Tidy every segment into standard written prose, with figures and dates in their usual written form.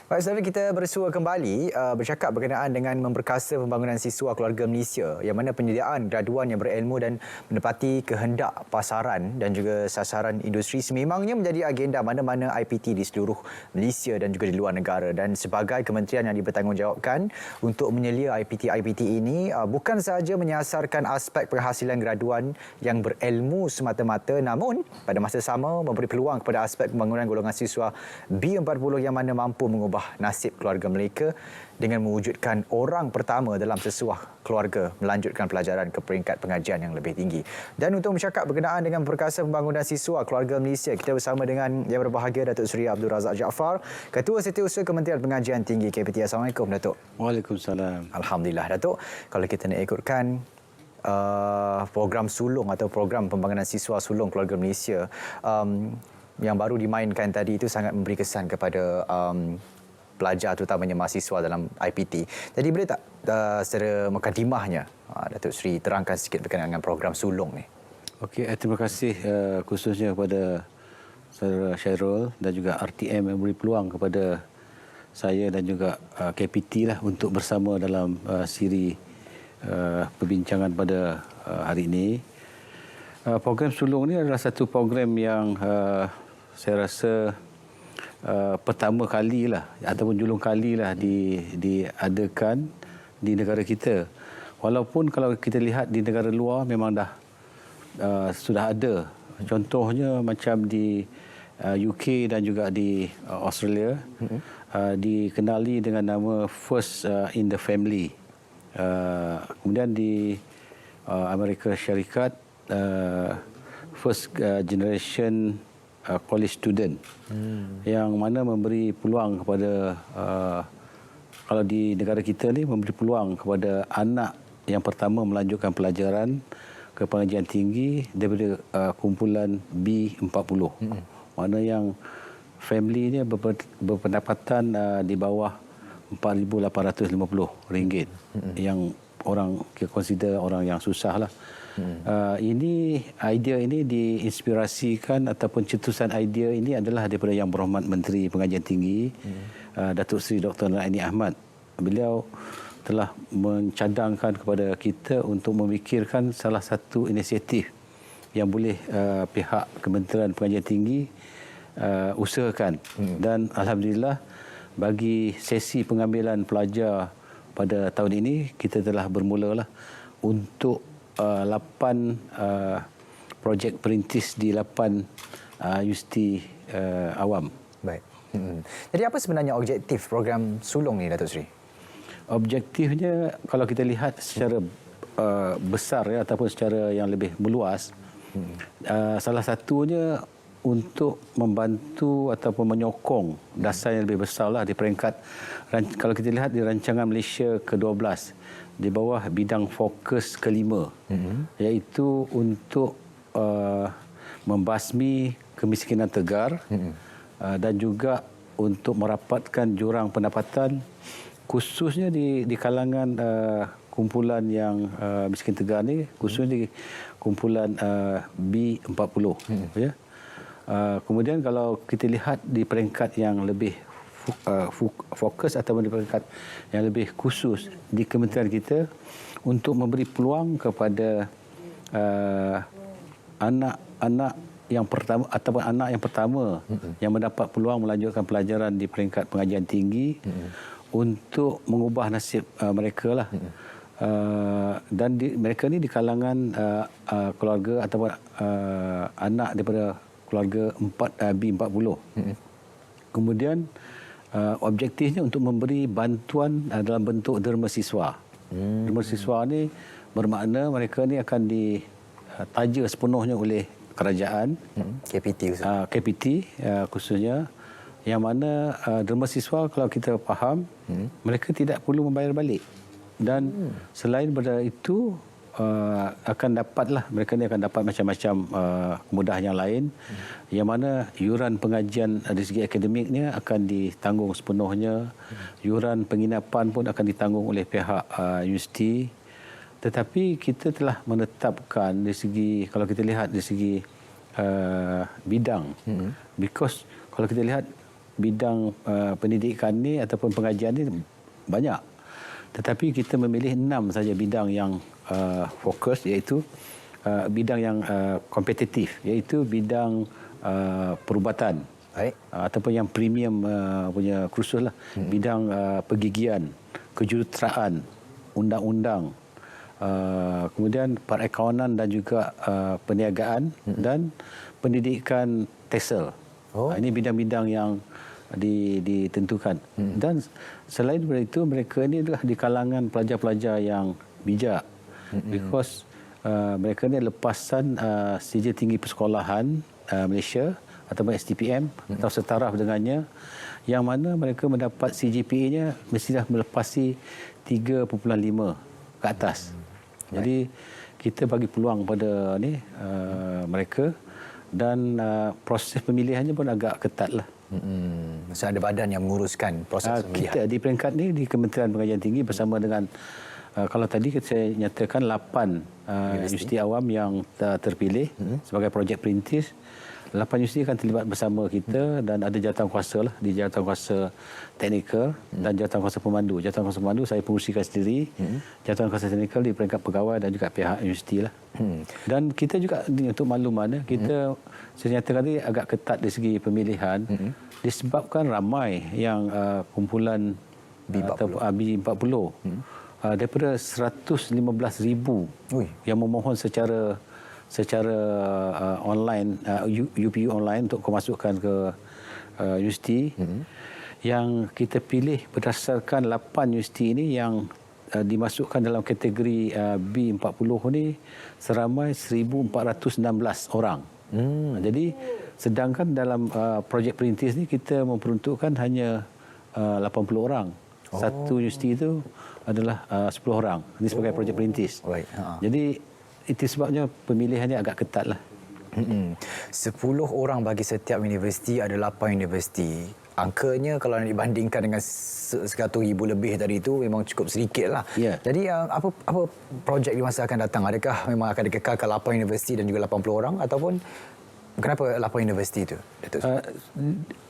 Baik, saudara, kita bersua kembali bercakap berkenaan dengan memperkasa pembangunan siswa keluarga Malaysia, yang mana penyediaan graduan yang berilmu dan menepati kehendak pasaran dan juga sasaran industri sememangnya menjadi agenda mana-mana IPT di seluruh Malaysia dan juga di luar negara. Dan sebagai kementerian yang dibertanggungjawabkan untuk menyelia IPT ini bukan sahaja menyasarkan aspek penghasilan graduan yang berilmu semata-mata, namun pada masa sama memberi peluang kepada aspek pembangunan golongan siswa B40 yang mana mampu mengubah nasib keluarga mereka dengan mewujudkan orang pertama dalam sesuah keluarga melanjutkan pelajaran ke peringkat pengajian yang lebih tinggi. Dan untuk bercakap berkenaan dengan perkasa pembangunan siswa keluarga Malaysia, kita bersama dengan yang berbahagia Datuk Seri Abdul Razak Jaafar, Ketua Setiausaha Kementerian Pengajian Tinggi KPT. Assalamualaikum, Datuk. Waalaikumsalam. Alhamdulillah, Datuk. Kalau kita nak ikutkan program sulung atau program pembangunan siswa sulung keluarga Malaysia yang baru dimainkan tadi itu sangat memberi kesan kepada pelajar terutamanya mahasiswa dalam IPT. Jadi boleh tak secara mukadimahnya Datuk Seri terangkan sikit berkenaan dengan program sulung ni? Okey, terima kasih khususnya kepada saudara Syairul dan juga RTM yang beri peluang kepada saya dan juga KPT lah untuk bersama dalam siri perbincangan pada hari ini. Program sulung ni adalah satu program yang saya rasa pertama kali lah ataupun julung kali lah diadakan di negara kita. Walaupun kalau kita lihat di negara luar memang dah sudah ada. Contohnya macam di UK dan juga di Australia dikenali dengan nama First in the Family. Kemudian di Amerika Syarikat First Generation college student yang mana memberi peluang kepada kalau di negara kita ni memberi peluang kepada anak yang pertama melanjutkan pelajaran ke pengajian tinggi daripada kumpulan B40. Mana yang family-nya berpendapatan di bawah RM4,850 yang orang kita consider orang yang susah lah. Ini idea ini diinspirasikan ataupun cetusan idea ini adalah daripada Yang Berhormat Menteri Pengajian Tinggi Datuk Seri Dr. Aini Ahmad. Beliau telah mencadangkan kepada kita untuk memikirkan salah satu inisiatif yang boleh pihak Kementerian Pengajian Tinggi usahakan. Dan alhamdulillah bagi sesi pengambilan pelajar pada tahun ini kita telah bermulalah untuk 8 projek perintis di 8 universiti awam. Baik. Jadi apa sebenarnya objektif program sulung ni, Datuk Seri? Objektifnya kalau kita lihat secara besar ya, ataupun secara yang lebih meluas, salah satunya untuk membantu ataupun menyokong dasar yang lebih besar lah di peringkat, kalau kita lihat di rancangan Malaysia ke-12 di bawah bidang fokus kelima, iaitu untuk membasmi kemiskinan tegar dan juga untuk merapatkan jurang pendapatan khususnya di kalangan kumpulan yang miskin tegar ni, khususnya di kumpulan B40 ya. Kemudian kalau kita lihat di peringkat yang lebih fokus ataupun di peringkat yang lebih khusus di kementerian kita untuk memberi peluang kepada anak-anak yang pertama ataupun anak yang pertama yang mendapat peluang melanjutkan pelajaran di peringkat pengajian tinggi untuk mengubah nasib mereka lah. Dan mereka ni di kalangan keluarga ataupun anak daripada keluarga B40. Kemudian objektifnya untuk memberi bantuan dalam bentuk derma siswa. Derma siswa ni bermakna mereka ni akan ditaja sepenuhnya oleh kerajaan, KPT khususnya, yang mana derma siswa kalau kita faham mereka tidak perlu membayar balik. Dan selain daripada itu akan dapatlah, mereka ni akan dapat macam-macam kemudahan yang lain, yang mana yuran pengajian dari segi akademiknya akan ditanggung sepenuhnya, yuran penginapan pun akan ditanggung oleh pihak universiti, Tetapi kita telah menetapkan dari segi, kalau kita lihat dari segi bidang, because kalau kita lihat bidang pendidikan ni ataupun pengajian ni banyak, tetapi kita memilih 6 saja bidang yang fokus, iaitu bidang yang kompetitif, iaitu bidang perubatan. Baik. Ataupun yang premium punya kursus lah. Bidang pergigian, kejuruteraan, undang-undang, kemudian perakaunan dan juga perniagaan, dan pendidikan TESOL. Ini bidang-bidang yang ditentukan. Dan selain daripada itu, mereka ini adalah di kalangan pelajar-pelajar yang bijak. Because mereka ni lepasan sijil tinggi persekolahan Malaysia ataupun STPM atau setaraf dengannya, yang mana mereka mendapat CGPA-nya mesti dah melepasi 3.5 ke atas. Jadi kita bagi peluang pada mereka, dan proses pemilihannya pun agak ketat lah. Maksudnya ada badan yang menguruskan proses pemilihan. Kita di peringkat ni di Kementerian Pengajian Tinggi bersama dengan kalau tadi saya nyatakan 8 universiti awam yang terpilih sebagai projek perintis. 8 universiti akan terlibat bersama kita, dan ada jawatankuasa lah, di jawatankuasa teknikal dan jawatankuasa pemandu. Jawatankuasa pemandu saya pengurusikan sendiri. Jawatankuasa teknikal di peringkat pegawai dan juga pihak universiti lah. Dan kita juga untuk makluman, kita saya nyatakan tadi agak ketat dari segi pemilihan disebabkan ramai yang kumpulan B40 daripada 115,000 yang memohon secara online, UPU online untuk kemasukan ke universiti. Yang kita pilih berdasarkan 8 universiti ini yang dimasukkan dalam kategori B40 ni seramai 1,416 orang. Jadi sedangkan dalam projek perintis ni kita memperuntukkan hanya 80 orang. Satu universiti itu adalah 10 orang. Ini sebagai projek perintis. Jadi itu sebabnya pemilihannya agak ketat lah. 10 orang bagi setiap universiti, ada 8 universiti. Angkanya kalau dibandingkan dengan 100,000 lebih tadi itu memang cukup sedikit lah. Yeah. Jadi apa projek di masa akan datang? Adakah memang akan dikekalkan 8 universiti dan juga 80 orang, ataupun kenapa 8 universiti itu?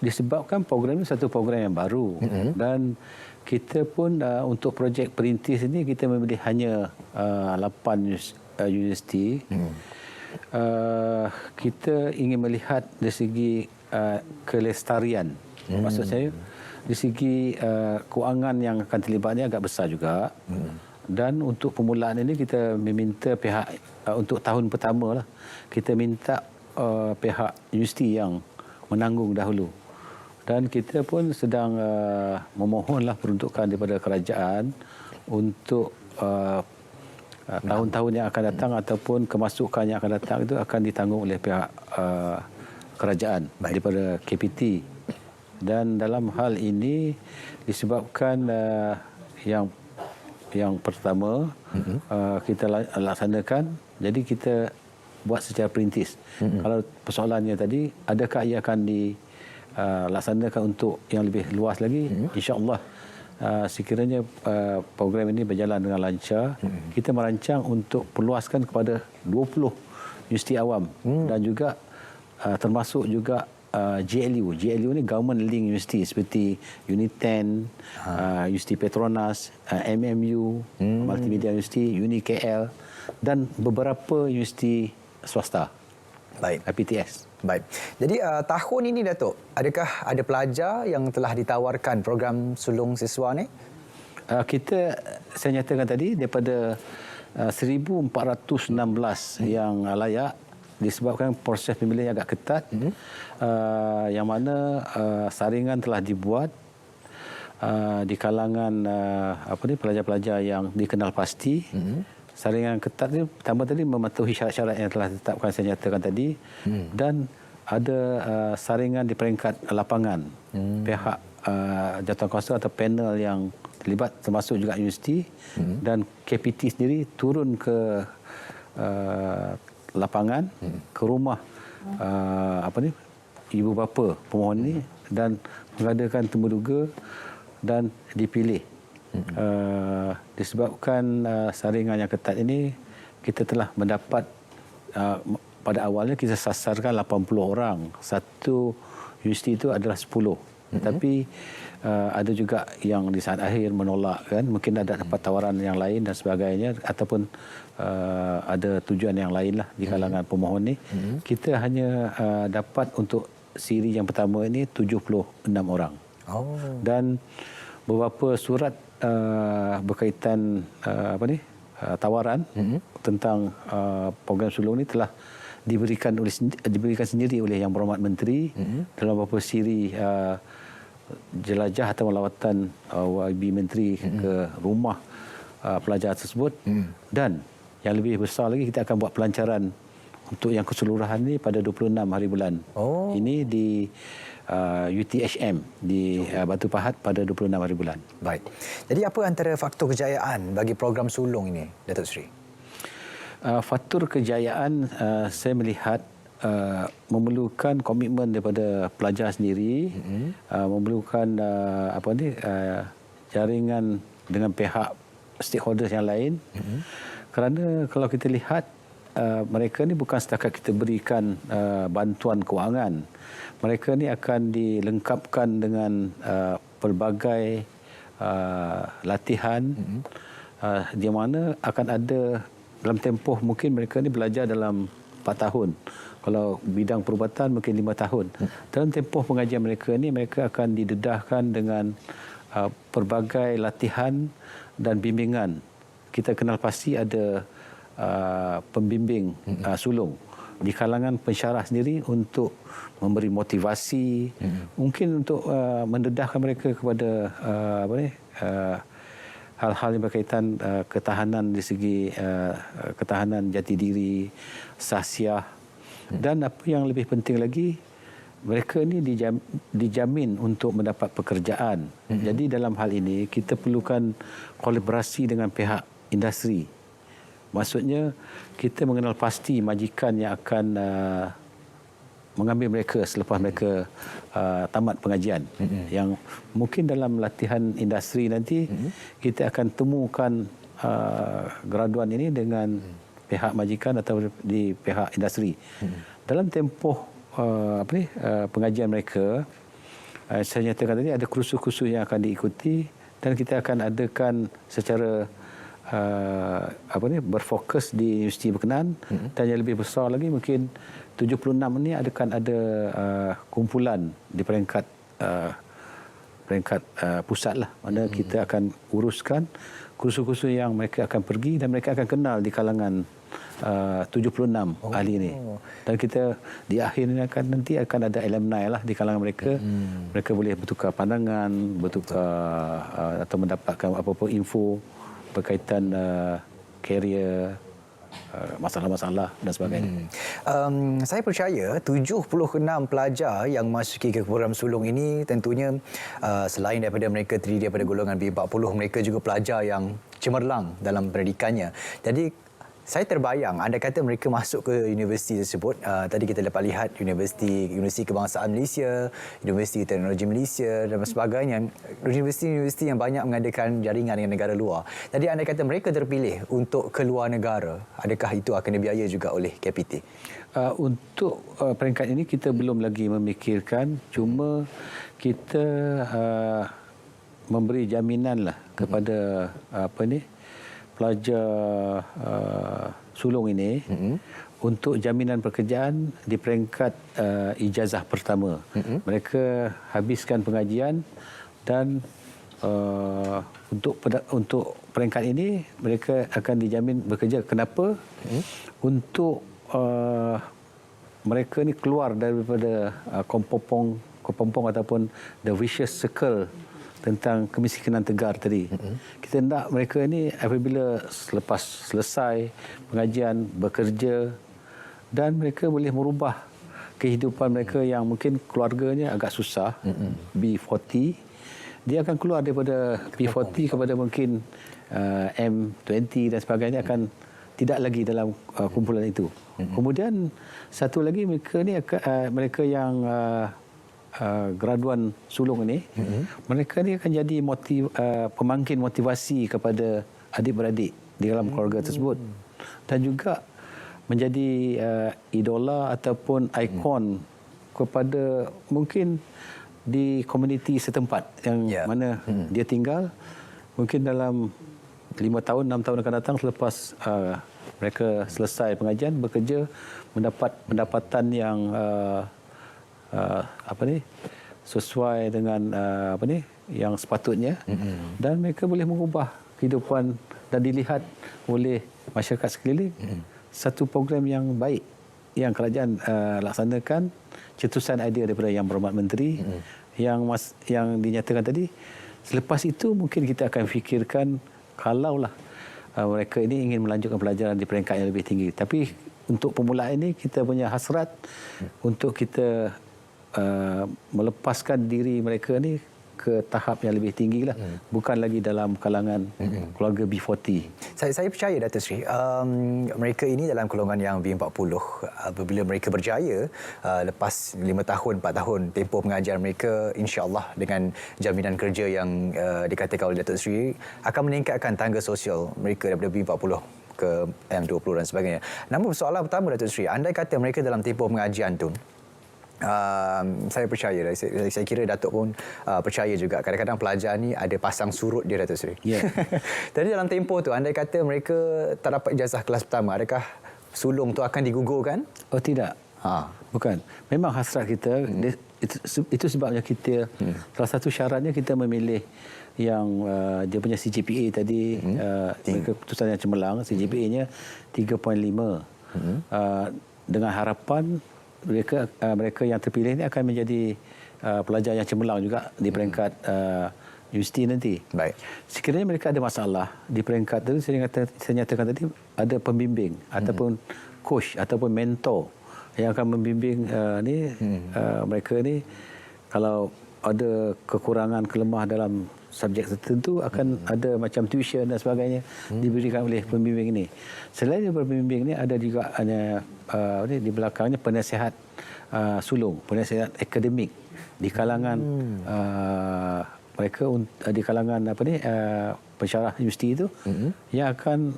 Disebabkan program ini satu program yang baru. Dan kita pun untuk projek perintis ini kita memilih hanya 8 universiti. Kita ingin melihat dari segi kelestarian. Maksud saya dari segi kewangan yang akan terlibatnya agak besar juga. Dan untuk permulaan ini kita meminta pihak untuk tahun pertama lah, kita minta pihak universiti yang menanggung dahulu. Dan kita pun sedang memohonlah peruntukan daripada kerajaan untuk tahun-tahun yang akan datang ataupun kemasukan yang akan datang itu akan ditanggung oleh pihak kerajaan daripada KPT. Dan dalam hal ini disebabkan yang pertama kita laksanakan, jadi kita buat secara perintis. Kalau persoalannya tadi, adakah ia akan dilaksanakan untuk yang lebih luas lagi? InsyaAllah sekiranya program ini berjalan dengan lancar, kita merancang untuk perluaskan kepada 20 universiti awam dan juga termasuk juga GLU. GLU ni Government Link University seperti Uniten, Universiti Petronas, MMU, Multimedia University, UniKL dan beberapa universiti swasta. Baik. PTS. Baik. Jadi tahun ini Datuk, adakah ada pelajar yang telah ditawarkan program sulung siswa ni? Saya nyatakan tadi daripada 1,416 yang layak, disebabkan proses pemilihan agak ketat, yang mana saringan telah dibuat di kalangan pelajar-pelajar yang dikenal pasti. Saringan ketat itu pertama tadi mematuhi syarat-syarat yang telah ditetapkan saya nyatakan tadi, dan ada saringan di peringkat lapangan. Pihak jawatankuasa atau panel yang terlibat termasuk juga universiti dan KPT sendiri turun ke lapangan, ke rumah ibu bapa pemohon ini dan mengadakan temuduga dan dipilih disebabkan saringan yang ketat ini, kita telah mendapat pada awalnya kita sasarkan 80 orang. Satu universiti itu adalah 10. Tapi ada juga yang di saat akhir menolak kan, mungkin ada dapat tawaran yang lain dan sebagainya, ataupun ada tujuan yang lain lah di kalangan pemohon ni. Kita hanya dapat untuk siri yang pertama ini 76 orang. Dan beberapa surat berkaitan tawaran tentang program sulung ini telah diberikan sendiri oleh Yang Berhormat Menteri dalam beberapa siri jelajah atau lawatan YB Menteri ke rumah pelajar tersebut. Dan yang lebih besar lagi, kita akan buat pelancaran untuk yang keseluruhan ini pada 26 hari bulan. Ini di UTHM di Batu Pahat pada 26 hari bulan. Baik. Jadi apa antara faktor kejayaan bagi program sulung ini, Datuk Seri? Faktor kejayaan saya melihat memerlukan komitmen daripada pelajar sendiri, memerlukan jaringan dengan pihak stakeholders yang lain. Kerana kalau kita lihat, mereka ni bukan setakat kita berikan bantuan kewangan. Mereka ni akan dilengkapkan dengan pelbagai latihan di mana akan ada dalam tempoh, mungkin mereka ni belajar dalam 4 tahun. Kalau bidang perubatan mungkin 5 tahun. Dalam tempoh pengajian mereka ni, mereka akan didedahkan dengan pelbagai latihan dan bimbingan. Kita kenal pasti ada pembimbing sulung di kalangan pensyarah sendiri untuk memberi motivasi, mungkin untuk mendedahkan mereka kepada hal-hal yang berkaitan ketahanan di segi ketahanan jati diri, sahsiah, dan apa yang lebih penting lagi, mereka ini dijamin untuk mendapat pekerjaan. Jadi dalam hal ini kita perlukan kolaborasi dengan pihak industri. Maksudnya kita mengenal pasti majikan yang akan mengambil mereka selepas mereka tamat pengajian. Yang mungkin dalam latihan industri nanti kita akan temukan graduan ini dengan pihak majikan atau di pihak industri. Dalam tempoh pengajian mereka, saya nyatakan tadi ada kursus-kursus yang akan diikuti, dan kita akan adakan secara berfokus di universiti berkenaan. Dan yang lebih besar lagi, mungkin 76 ini akan ada kumpulan di peringkat pusat lah, mana kita akan uruskan kursus-kursus yang mereka akan pergi, dan mereka akan kenal di kalangan 76 ahli ini. Dan kita di akhir ini nanti akan ada alumni lah di kalangan mereka. Mereka boleh bertukar pandangan, bertukar atau mendapatkan apa-apa info berkaitan karier, masalah-masalah dan sebagainya. Saya percaya 76 pelajar yang masuki ke program sulung ini tentunya selain daripada mereka terdiri daripada golongan B40, mereka juga pelajar yang cemerlang dalam pendidikannya. Jadi saya terbayang, anda kata mereka masuk ke universiti tersebut. Tadi kita dapat lihat Universiti Kebangsaan Malaysia, Universiti Teknologi Malaysia dan sebagainya. Universiti-universiti yang banyak mengadakan jaringan dengan negara luar. Jadi anda kata mereka terpilih untuk keluar negara. Adakah itu akan dibiaya juga oleh KPT? Untuk peringkat ini kita belum lagi memikirkan. Cuma kita memberi jaminan lah kepada pelajar sulung ini untuk jaminan pekerjaan di peringkat ijazah pertama. Mereka habiskan pengajian dan untuk peringkat ini mereka akan dijamin bekerja. Kenapa? Untuk mereka ni keluar daripada kepompong ataupun the vicious circle tentang kemiskinan tegar tadi. Kita nak mereka ini apabila selepas selesai pengajian bekerja, dan mereka boleh merubah kehidupan mereka yang mungkin keluarganya agak susah, B40, dia akan keluar daripada B40 kepada mungkin M20 dan sebagainya, akan tidak lagi dalam kumpulan itu. Kemudian satu lagi, mereka yang graduan sulung ini, mereka ni akan jadi pemangkin motivasi kepada adik-beradik di dalam keluarga tersebut, dan juga menjadi idola ataupun ikon kepada mungkin di komuniti setempat yang mana dia tinggal. Mungkin dalam 5 tahun, 6 tahun akan datang selepas mereka selesai pengajian, bekerja, mendapat pendapatan yang sesuai dengan yang sepatutnya, dan mereka boleh mengubah kehidupan dan dilihat oleh masyarakat sekeliling. Satu program yang baik yang kerajaan laksanakan, cetusan idea daripada Yang Berhormat Menteri yang dinyatakan tadi. Selepas itu mungkin kita akan fikirkan kalaulah mereka ini ingin melanjutkan pelajaran di peringkat yang lebih tinggi. Tapi untuk permulaan ini kita punya hasrat untuk kita melepaskan diri mereka ni ke tahap yang lebih tinggi lah, bukan lagi dalam kalangan keluarga B40. Saya percaya Datuk Seri, mereka ini dalam golongan yang B40. Apabila mereka berjaya lepas 5 tahun, 4 tahun tempoh pengajian mereka, insya-Allah dengan jaminan kerja yang dikatakan oleh Datuk Seri akan meningkatkan tangga sosial mereka daripada B40 ke M20 dan sebagainya. Namun soalan pertama Datuk Seri, andai kata mereka dalam tempoh pengajian tu, saya percaya, saya kira Datuk pun percaya juga, kadang-kadang pelajar ni ada pasang surut dia Datuk Seri. Jadi dalam tempoh tu, andai kata mereka tak dapat ijazah kelas pertama, adakah sulung tu akan digugurkan? Oh tidak. Bukan. Memang hasrat kita, itu sebabnya kita, salah satu syaratnya kita memilih yang dia punya CGPA tadi, keputusan yang cemerlang, CGPA-nya 3.5. Dengan harapan mereka yang terpilih ini akan menjadi pelajar yang cemerlang juga di peringkat universiti nanti. Baik. Sekiranya mereka ada masalah di peringkat itu, saya nyatakan tadi ada pembimbing ataupun coach ataupun mentor yang akan membimbing mereka ni. Kalau ada kekurangan, kelemah dalam subjek tertentu, akan ada macam tuition dan sebagainya diberikan oleh pembimbing ini. Selain daripada pembimbing ini, ada juga di belakangnya penasihat sulung, penasihat akademik di kalangan mereka, di kalangan pensyarah universiti itu, yang akan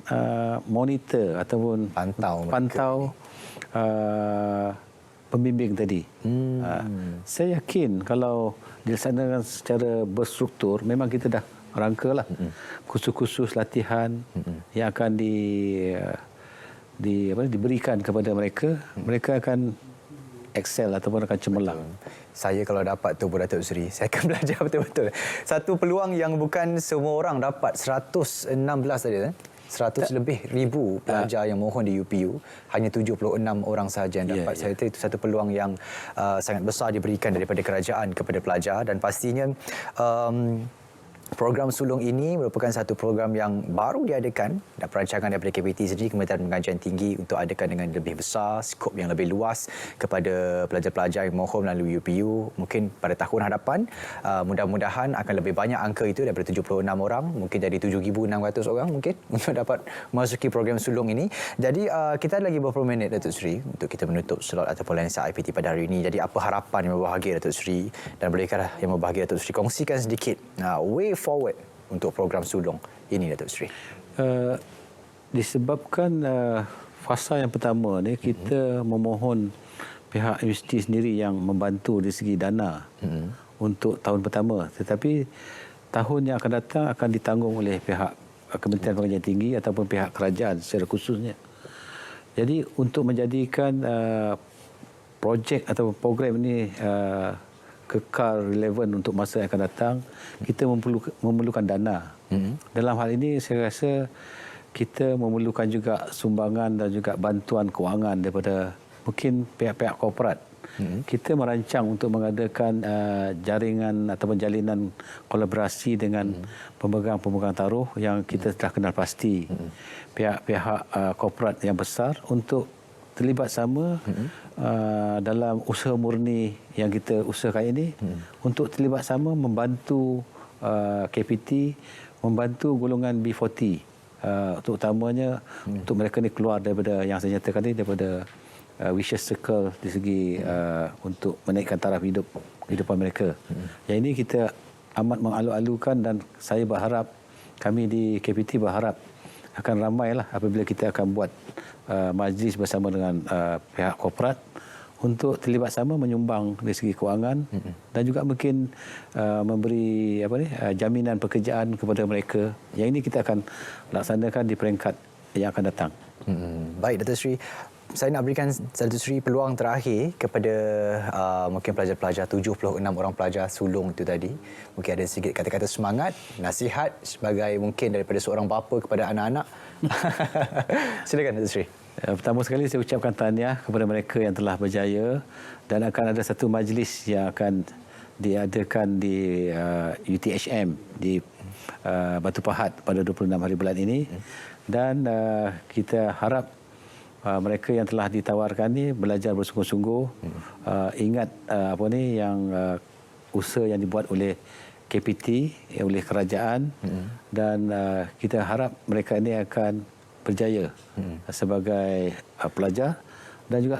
monitor ataupun pantau pembimbing tadi. Saya yakin kalau dilaksanakan secara berstruktur, memang kita dah rangkalah kursus-kursus latihan yang akan diberikan kepada mereka. Mereka akan excel ataupun akan cemerlang. Saya kalau dapat tu Datuk Seri, saya akan belajar betul-betul. Satu peluang yang bukan semua orang dapat, 116 tadi 100 lebih ribu pelajar yang mohon di UPU, hanya 76 orang sahaja yang dapat. Saya kata itu satu peluang yang sangat besar diberikan daripada kerajaan kepada pelajar, dan pastinya program sulung ini merupakan satu program yang baru diadakan dan perancangan daripada KPT sendiri, Kementerian Pengajian Tinggi, untuk adakan dengan lebih besar, skop yang lebih luas kepada pelajar-pelajar yang mohon melalui UPU. Mungkin pada tahun hadapan mudah-mudahan akan lebih banyak angka itu, daripada 76 orang mungkin jadi 7,600 orang mungkin untuk dapat memasuki program sulung ini. Jadi kita ada lagi beberapa minit Datuk Seri untuk kita menutup slot ataupun lensa IPT pada hari ini. Jadi apa harapan yang berbahagia Datuk Seri, dan bolehkah yang berbahagia Datuk Seri kongsikan sedikit way forward untuk program sulung ini Datuk Seri? Disebabkan fasa yang pertama ni kita memohon pihak universiti sendiri yang membantu dari segi dana untuk tahun pertama, tetapi tahun yang akan datang akan ditanggung oleh pihak Kementerian Pengajian Tinggi ataupun pihak kerajaan secara khususnya. Jadi untuk menjadikan projek atau program ini kekal relevan untuk masa yang akan datang, kita memerlukan dana. Dalam hal ini saya rasa kita memerlukan juga sumbangan dan juga bantuan kewangan daripada mungkin pihak-pihak korporat. Kita merancang untuk mengadakan jaringan ataupun jalinan kolaborasi dengan pemegang-pemegang taruh yang kita telah kenal pasti. Pihak-pihak korporat yang besar untuk terlibat sama dalam usaha murni yang kita usahakan ini, untuk terlibat sama membantu KPT, membantu golongan B40, terutamanya untuk mereka ni keluar daripada yang saya nyatakan ni, daripada vicious circle di segi untuk menaikkan taraf kehidupan mereka. Yang ini kita amat mengalu-alukan, dan saya berharap kami di KPT berharap akan ramailah apabila kita akan buat majlis bersama dengan pihak korporat untuk terlibat sama menyumbang dari segi kewangan dan juga mungkin memberi jaminan pekerjaan kepada mereka. Yang ini kita akan laksanakan di peringkat yang akan datang. Baik, Datuk Seri. Saya nak berikan Datuk Seri peluang terakhir kepada mungkin pelajar-pelajar, 76 orang pelajar sulung itu tadi. Mungkin ada sedikit kata-kata semangat, nasihat sebagai mungkin daripada seorang bapa kepada anak-anak. Silakan, Datuk Seri. Pertama sekali saya ucapkan tahniah kepada mereka yang telah berjaya dan akan ada satu majlis yang akan diadakan di UTHM di Batu Pahat pada 26 hari bulan ini dan kita harap mereka yang telah ditawarkan ni belajar bersungguh-sungguh, ingat usaha yang dibuat oleh KPT, oleh kerajaan dan kita harap mereka ini akan berjaya sebagai pelajar dan juga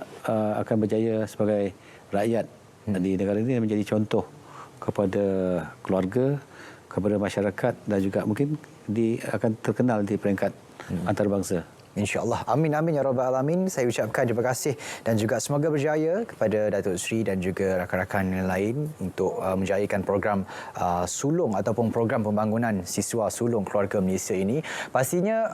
akan berjaya sebagai rakyat di negara ini, menjadi contoh kepada keluarga, kepada masyarakat dan juga mungkin akan terkenal di peringkat antarabangsa. InsyaAllah. Amin, amin ya Rabbal Alamin. Saya ucapkan terima kasih dan juga semoga berjaya kepada Datuk Seri dan juga rakan-rakan yang lain untuk menjayakan program sulung ataupun program pembangunan siswa sulung keluarga Malaysia ini. Pastinya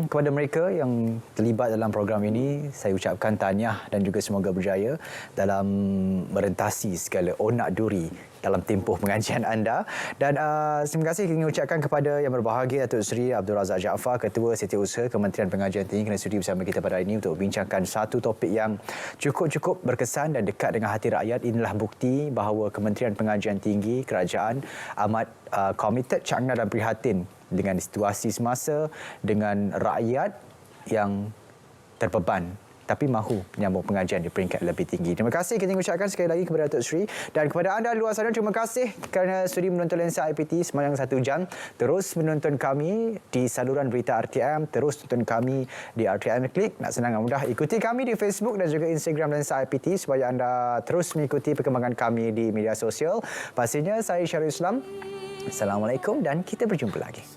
kepada mereka yang terlibat dalam program ini, saya ucapkan tahniah dan juga semoga berjaya dalam merentasi segala onak duri dalam tempoh pengajian anda. Dan terima kasih ingin ucapkan kepada yang berbahagia Datuk Seri Abdul Razak Jaafar, Ketua Setiausaha Kementerian Pengajian Tinggi, kerana sudi bersama kita pada hari ini untuk bincangkan satu topik yang cukup berkesan dan dekat dengan hati rakyat. Inilah bukti bahawa Kementerian Pengajian Tinggi, kerajaan amat komited, cangna dan prihatin dengan situasi semasa, dengan rakyat yang terbeban tapi mahu menyambung pengajian di peringkat lebih tinggi. Terima kasih kita ucapkan sekali lagi kepada Datuk Seri dan kepada anda luar sana, terima kasih kerana sudi menonton Lensa IPT sepanjang 1 jam. Terus menonton kami di saluran berita RTM, terus tonton kami di RTM Klik. Nak senang dan mudah, ikuti kami di Facebook dan juga Instagram Lensa IPT supaya anda terus mengikuti perkembangan kami di media sosial. Pastinya saya Syarul Islam. Assalamualaikum dan kita berjumpa lagi.